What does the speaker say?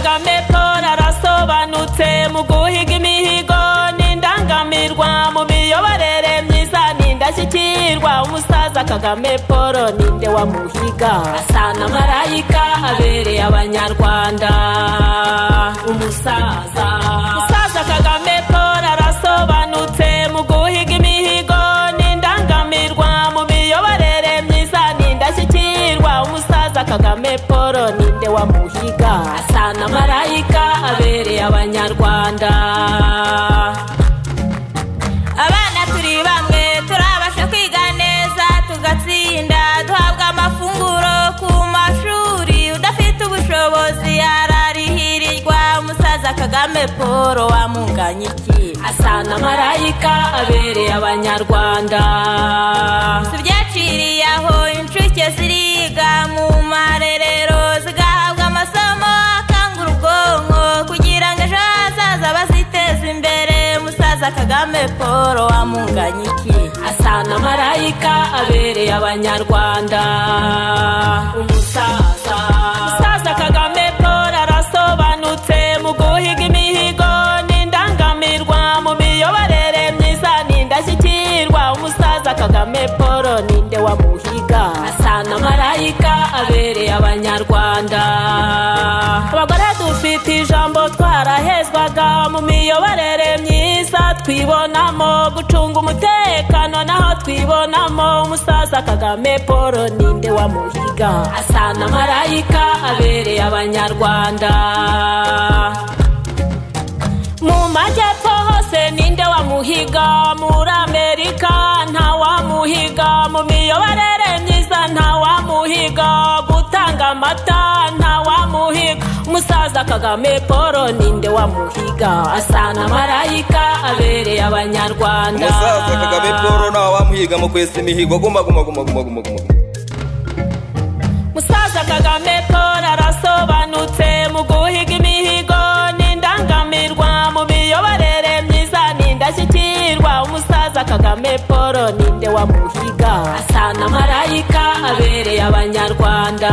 Kagame Paul arasobanutse mu guhiga imihigo n'indangamirwa mu miyoborere myiza n'indashyikirwa. Umusaza Kagame Paul ninde wamuhiga? Asa na marayika abereye abanyarwanda. Umusaza Kagame Paul arasobanutse mu guhiga imihigo n'indangamirwa mu miyoborere myiza n'indashyikirwa. Umusaza Kagame Paul ninde wamuhiga? Asa na marayika abereye abanyarwanda. Abana turi bamwe turabasha kwiga neza tugatsinda, duhabwa amafunguro ku mashuri. Udafite ubushobozi ararihirirwa. Umusaza Kagame Paul wamunganya iki? Asa na marayika abereye abanyarwanda. Tubyaciriye aho inshuke ziriga mu marerero, zigahabwa amasomo akangura ubwonko kugira ngo ejo hazaza baziteze imbere. Umusaza Kagame Paul wamunganya iki? Asa na marayika abereye abanyarwanda. Umusaza Kagame Paul arasobanutse mu guhiga imihigo n'indangamirwa mu miyoborere myiza n'indashyikirwa. Umusaza Kagame Paul ninde wamuhiga? Asa na marayika abereye abanyarwanda. Abagore dufite ijambo twarahezwaga mu miyoborere myiza, twibonamo gucunga umutekano naho twibonamo. Umusaza Kagame Paul ninde wamuhiga? Asa na marayika abereye abanyarwanda. Mu majyepfo hose ninde wamuhiga? Muri Amerika ntawamuhiga. Mu miyoborere myiza ntawamuhiga. Gutanga amata ntawamuhiga. Umusaza Kagame Paul ninde wamuhiga? Asa na marayika abereye abanyarwanda. Umusaza Kagame Paul ntawamuhiga mu kwesa imihigo. Guma. Umusaza Kagame Paul arasobanutse mu guhiga imihigo n'indangamirwa mu miyoborere myiza n'indashyikirwa. Umusaza Kagame Paul ninde wamuhiga? Asa na marayika abereye abanyarwanda.